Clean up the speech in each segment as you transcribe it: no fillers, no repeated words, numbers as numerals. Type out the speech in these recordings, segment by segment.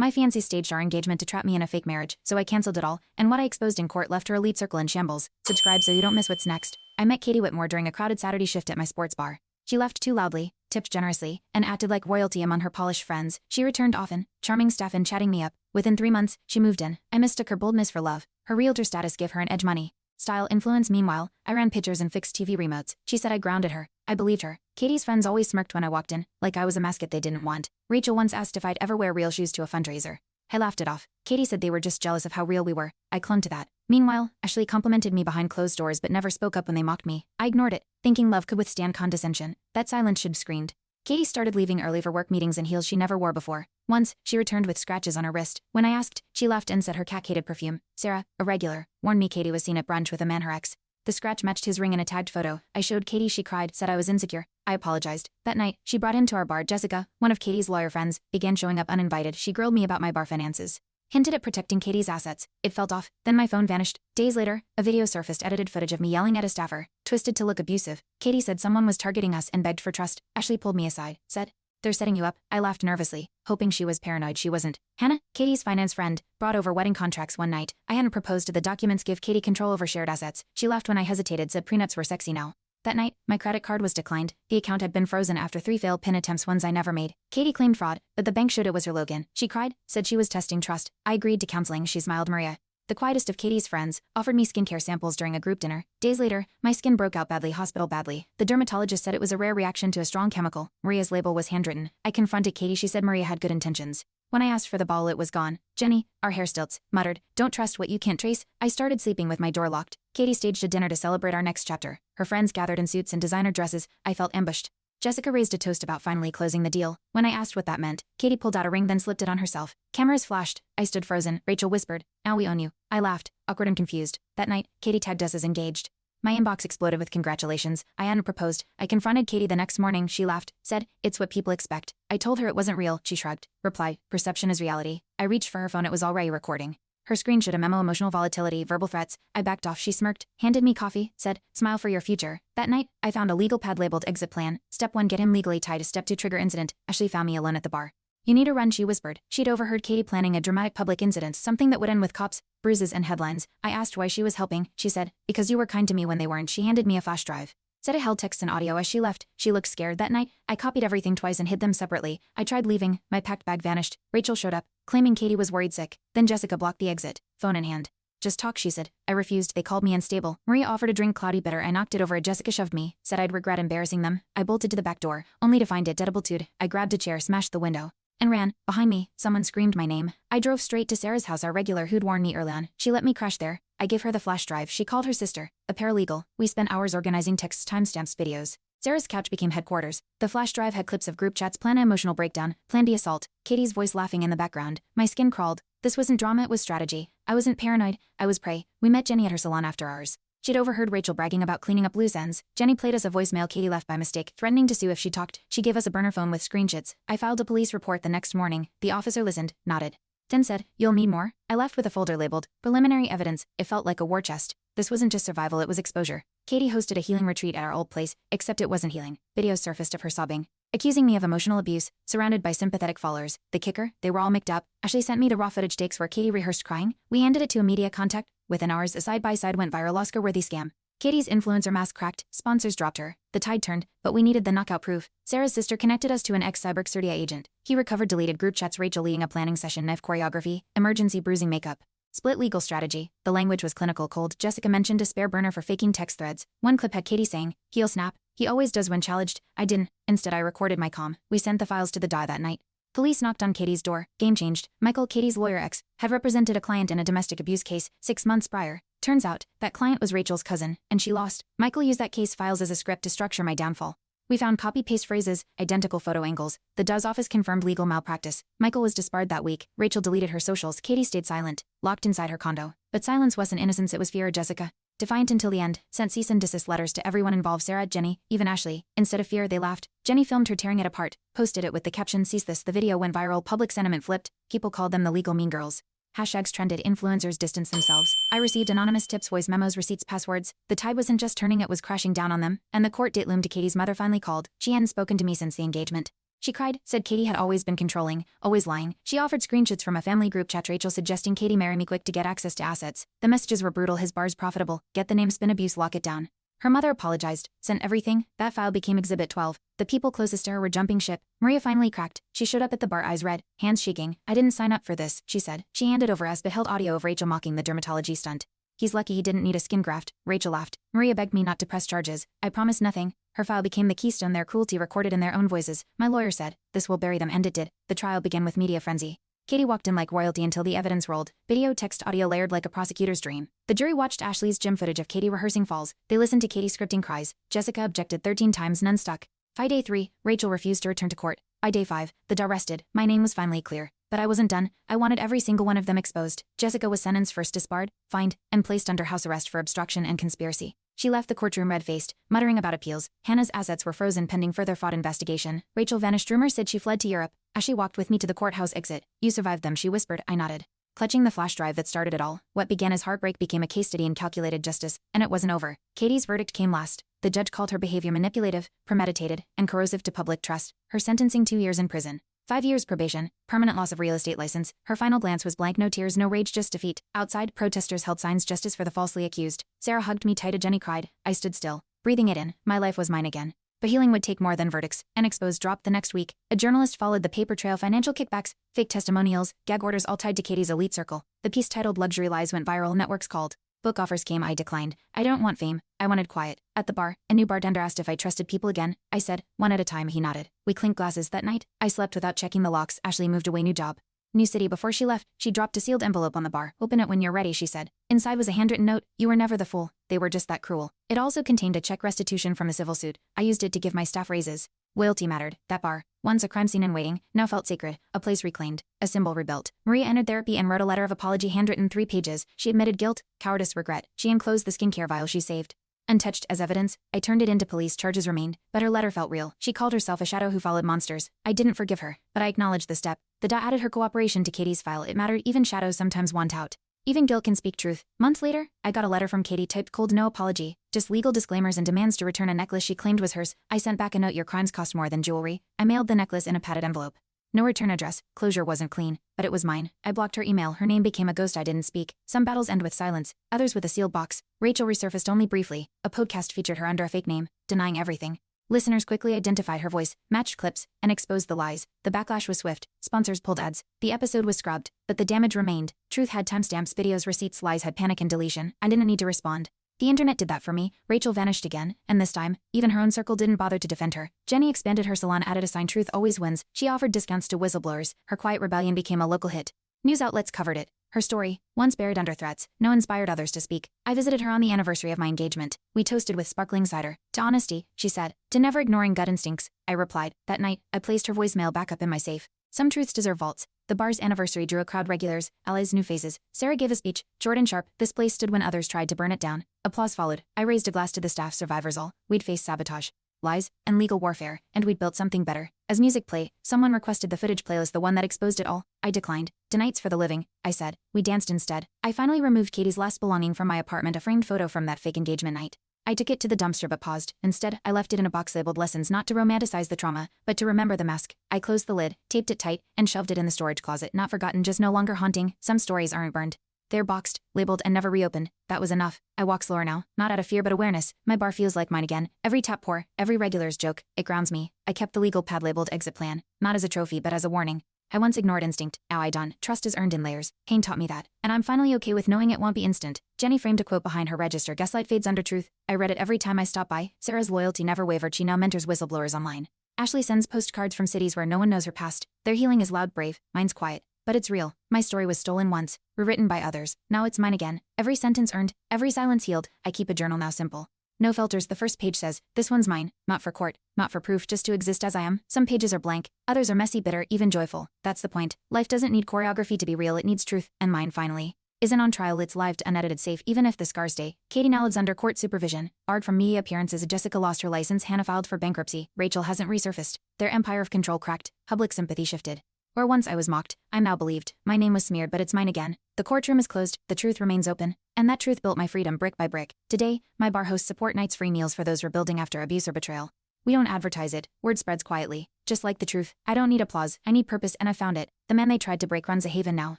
My fiancé staged our engagement to trap me in a fake marriage, so I cancelled it all, and what I exposed in court left her elite circle in shambles. Subscribe so you don't miss what's next. I met Katie Whitmore during a crowded Saturday shift at my sports bar. She left too loudly, tipped generously, and acted like royalty among her polished friends. She returned often, charming staff and chatting me up. Within 3 months, she moved in. I mistook her boldness for love. Her realtor status gave her an edge money. Style influence meanwhile, I ran pictures and fixed TV remotes. She said I grounded her. I believed her. Katie's friends always smirked when I walked in, like I was a mascot they didn't want. Rachel once asked if I'd ever wear real shoes to a fundraiser. I laughed it off. Katie said they were just jealous of how real we were. I clung to that. Meanwhile, Ashley complimented me behind closed doors but never spoke up when they mocked me. I ignored it, thinking love could withstand condescension. That silence should have screamed. Katie started leaving early for work meetings in heels she never wore before. Once, she returned with scratches on her wrist. When I asked, she laughed and said her cat hated perfume. Sarah, a regular, warned me Katie was seen at brunch with a man her ex. The scratch matched his ring in a tagged photo. I showed Katie. She cried, said I was insecure. I apologized. That night, she brought into our bar Jessica, one of Katie's lawyer friends, began showing up uninvited. She grilled me about my bar finances. Hinted at protecting Katie's assets. It felt off. Then my phone vanished. Days later, a video surfaced, edited footage of me yelling at a staffer, twisted to look abusive. Katie said someone was targeting us and begged for trust. Ashley pulled me aside, said, "They're setting you up." I laughed nervously, hoping she was paranoid. She wasn't. Hannah, Katie's finance friend, brought over wedding contracts one night. I hadn't proposed. The documents give Katie control over shared assets. She laughed when I hesitated, said prenups were sexy now. That night, my credit card was declined. The account had been frozen after 3 failed PIN attempts, ones I never made. Katie claimed fraud, but the bank showed it was her login. She cried, said she was testing trust. I agreed to counseling. She smiled. Maria, the quietest of Katie's friends, offered me skincare samples during a group dinner. Days later, my skin broke out badly, hospital badly. The dermatologist said it was a rare reaction to a strong chemical. Maria's label was handwritten. I confronted Katie. She said Maria had good intentions. When I asked for the bottle, it was gone. Jenny, our hair stilts, muttered, "Don't trust what you can't trace." I started sleeping with my door locked. Katie staged a dinner to celebrate our next chapter. Her friends gathered in suits and designer dresses. I felt ambushed. Jessica raised a toast about finally closing the deal. When I asked what that meant, Katie pulled out a ring, then slipped it on herself. Cameras flashed. I stood frozen. Rachel whispered, "Now we own you." I laughed, awkward and confused. That night, Katie tagged us as engaged. My inbox exploded with congratulations. I hadn't proposed. I confronted Katie the next morning. She laughed, said, "It's what people expect." I told her it wasn't real. She shrugged. Reply, "Perception is reality." I reached for her phone. It was already recording. Her screen showed a memo: emotional volatility, verbal threats. I backed off. She smirked, handed me coffee, said, "Smile for your future." That night, I found a legal pad labeled exit plan. Step 1, get him legally tied. Step 2, trigger incident. Ashley found me alone at the bar. "You need to run," she whispered. She'd overheard Katie planning a dramatic public incident, something that would end with cops, bruises, and headlines. I asked why she was helping. She said, "Because you were kind to me when they weren't." She handed me a flash drive. Said it held text and audio. As she left, she looked scared. That night, I copied everything twice and hid them separately. I tried leaving. My packed bag vanished. Rachel showed up, claiming Katie was worried sick. Then Jessica blocked the exit, phone in hand. "Just talk," she said. I refused. They called me unstable. Maria offered a drink, cloudy bitter. I knocked it over. Jessica shoved me, said I'd regret embarrassing them. I bolted to the back door, only to find it double-toed. I grabbed a chair, smashed the window, and ran. Behind me, someone screamed my name. I drove straight to Sarah's house, our regular who'd warned me early on. She let me crash there. I gave her the flash drive. She called her sister, a paralegal. We spent hours organizing texts, timestamps, videos. Sarah's couch became headquarters. The flash drive had clips of group chats, plan an emotional breakdown, plan the assault, Katie's voice laughing in the background. My skin crawled. This wasn't drama, it was strategy. I wasn't paranoid, I was prey. We met Jenny at her salon after ours. She'd overheard Rachel bragging about cleaning up loose ends. Jenny played us a voicemail Katie left by mistake, threatening to sue if she talked. She gave us a burner phone with screenshots. I filed a police report the next morning. The officer listened, nodded, then said, "You'll need more?" I left with a folder labeled preliminary evidence. It felt like a war chest. This wasn't just survival, it was exposure. Katie hosted a healing retreat at our old place, except it wasn't healing. Videos surfaced of her sobbing, accusing me of emotional abuse, surrounded by sympathetic followers. The kicker, they were all mixed up. Ashley sent me the raw footage takes where Katie rehearsed crying. We handed it to a media contact. Within hours, a side-by-side went viral, Oscar-worthy scam. Katie's influencer mask cracked, sponsors dropped her. The tide turned, but we needed the knockout proof. Sarah's sister connected us to an ex-cybersecurity agent. He recovered deleted group chats, Rachel leading a planning session, knife choreography, emergency bruising makeup. Split legal strategy. The language was clinical cold. Jessica mentioned a spare burner for faking text threads. One clip had Katie saying, "He'll snap. He always does when challenged." I didn't. Instead, I recorded my calm. We sent the files to the DA that night. Police knocked on Katie's door. Game changed. Michael, Katie's lawyer ex, had represented a client in a domestic abuse case 6 months prior. Turns out, that client was Rachel's cousin, and she lost. Michael used that case files as a script to structure my downfall. We found copy-paste phrases, identical photo angles. The DA's office confirmed legal malpractice. Michael was disbarred that week. Rachel deleted her socials. Katie stayed silent, locked inside her condo. But silence wasn't innocence, it was fear. Jessica, defiant until the end, sent cease and desist letters to everyone involved: Sarah, Jenny, even Ashley. Instead of fear, they laughed. Jenny filmed her tearing it apart, posted it with the caption, "Cease this." The video went viral. Public sentiment flipped. People called them the legal mean girls. Hashtags trended. Influencers distanced themselves. I received anonymous tips, voice memos, receipts, passwords. The tide wasn't just turning, it was crashing down on them. And the court date loomed. Katie's mother finally called. She hadn't spoken to me since the engagement. She cried, said Katie had always been controlling, always lying. She offered screenshots from a family group chat, Rachel suggesting Katie marry me quick to get access to assets. The messages were brutal. His bar's profitable. Get the name, spin abuse, lock it down. Her mother apologized, sent everything. That file became Exhibit 12. The people closest to her were jumping ship. Maria finally cracked. She showed up at the bar, eyes red, hands shaking. I didn't sign up for this, she said. She handed over as beheld audio of Rachel mocking the dermatology stunt. He's lucky he didn't need a skin graft, Rachel laughed. Maria begged me not to press charges. I promised nothing. Her file became the keystone, their cruelty recorded in their own voices. My lawyer said, this will bury them, and it did. The trial began with media frenzy. Katie walked in like royalty until the evidence rolled. Video, text, audio layered like a prosecutor's dream. The jury watched Ashley's gym footage of Katie rehearsing falls. They listened to Katie scripting cries. Jessica objected 13 times, none stuck. By day 3, Rachel refused to return to court. By day 5, the DA rested. My name was finally clear. But I wasn't done. I wanted every single one of them exposed. Jessica was sentenced, first disbarred, fined, and placed under house arrest for obstruction and conspiracy. She left the courtroom red-faced, muttering about appeals. Hannah's assets were frozen pending further fraud investigation. Rachel vanished. Rumors said she fled to Europe. As she walked with me to the courthouse exit, you survived them, she whispered. I nodded. Clutching the flash drive that started it all, what began as heartbreak became a case study in calculated justice, and it wasn't over. Katie's verdict came last. The judge called her behavior manipulative, premeditated, and corrosive to public trust. Her sentencing 2 years in prison. 5 years probation, permanent loss of real estate license. Her final glance was blank, no tears, no rage, just defeat. Outside, protesters held signs, justice for the falsely accused. Sarah hugged me tight, Jenny cried. I stood still, breathing it in. My life was mine again. But healing would take more than verdicts. An exposed dropped the next week. A journalist followed the paper trail, financial kickbacks, fake testimonials, gag orders, all tied to Katie's elite circle. The piece titled Luxury Lies went viral. Networks called. Book offers came. I declined. I don't want fame. I wanted quiet. At the bar, a new bartender asked if I trusted people again. I said, one at a time. He nodded. We clinked glasses that night. I slept without checking the locks. Ashley moved away, new job. New city. Before she left, she dropped a sealed envelope on the bar. Open it when you're ready, she said. Inside was a handwritten note. You were never the fool. They were just that cruel. It also contained a check restitution from a civil suit. I used it to give my staff raises. Loyalty mattered. That bar, once a crime scene in waiting, now felt sacred. A place reclaimed. A symbol rebuilt. Maria entered therapy and wrote a letter of apology, handwritten 3 pages. She admitted guilt, cowardice, regret. She enclosed the skincare vial she saved. Untouched as evidence, I turned it into police. Charges remained, but her letter felt real. She called herself a shadow who followed monsters. I didn't forgive her, but I acknowledged the step. The DA added her cooperation to Katie's file. It mattered. Even shadows sometimes want out. Even guilt can speak truth. Months later, I got a letter from Katie, typed cold, no apology, just legal disclaimers and demands to return a necklace she claimed was hers. I sent back a note, your crimes cost more than jewelry. I mailed the necklace in a padded envelope. No return address. Closure wasn't clean, but it was mine. I blocked her email. Her name became a ghost. I didn't speak. Some battles end with silence, others with a sealed box. Rachel resurfaced only briefly. A podcast featured her under a fake name, denying everything. Listeners quickly identified her voice, matched clips, and exposed the lies. The backlash was swift. Sponsors pulled ads. The episode was scrubbed, but the damage remained. Truth had timestamps, videos, receipts, lies had panic and deletion. I didn't need to respond. The internet did that for me. Rachel vanished again, and this time, even her own circle didn't bother to defend her. Jenny expanded her salon, added a sign, truth always wins. She offered discounts to whistleblowers. Her quiet rebellion became a local hit. News outlets covered it. Her story, once buried under threats, now inspired others to speak. I visited her on the anniversary of my engagement. We toasted with sparkling cider. To honesty, she said. To never ignoring gut instincts, I replied. That night, I placed her voicemail back up in my safe. Some truths deserve vaults. The bar's anniversary drew a crowd, regulars, allies, new faces. Sarah gave a speech, short and sharp. This place stood when others tried to burn it down. Applause followed. I raised a glass to the staff, survivors all. We'd faced sabotage, lies, and legal warfare, and we'd built something better. As music played, someone requested the footage playlist, the one that exposed it all. I declined. Tonight's for the living, I said. We danced instead. I finally removed Katie's last belonging from my apartment, a framed photo from that fake engagement night. I took it to the dumpster but paused. Instead, I left it in a box labeled lessons, not to romanticize the trauma, but to remember the mask. I closed the lid, taped it tight, and shelved it in the storage closet. Not forgotten, just no longer haunting. Some stories aren't burned. They're boxed, labeled, and never reopened. That was enough. I walk slower now, not out of fear but awareness. My bar feels like mine again. Every tap pour, every regular's joke, it grounds me. I kept the legal pad labeled exit plan, not as a trophy but as a warning. I once ignored instinct, now I don't. Trust is earned in layers. Pain taught me that, and I'm finally okay with knowing it won't be instant. Jenny framed a quote behind her register, gaslight fades under truth. I read it every time I stop by. Sarah's loyalty never wavered. She now mentors whistleblowers online. Ashley sends postcards from cities where no one knows her past. Their healing is loud, brave, mine's quiet. But it's real. My story was stolen once, rewritten by others. Now it's mine again. Every sentence earned, every silence healed. I keep a journal now, simple. No filters. The first page says, this one's mine, not for court, not for proof, just to exist as I am. Some pages are blank, others are messy, bitter, even joyful. That's the point. Life doesn't need choreography to be real, it needs truth, and mine finally isn't on trial, it's lived, unedited, safe, even if the scars stay. Katie now lives under court supervision, barred from media appearances. Jessica lost her license, Hannah filed for bankruptcy, Rachel hasn't resurfaced. Their empire of control cracked, public sympathy shifted. Where once I was mocked, I'm now believed. My name was smeared, but it's mine again. The courtroom is closed, the truth remains open, and that truth built my freedom brick by brick. Today, my bar hosts support nights, free meals for those rebuilding after abuse or betrayal. We don't advertise it, word spreads quietly. Just like the truth, I don't need applause, I need purpose, and I found it. The man they tried to break runs a haven now.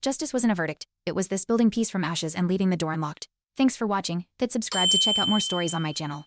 Justice wasn't a verdict. It was this building piece from ashes and leaving the door unlocked. Thanks for watching. Hit subscribe to check out more stories on my channel.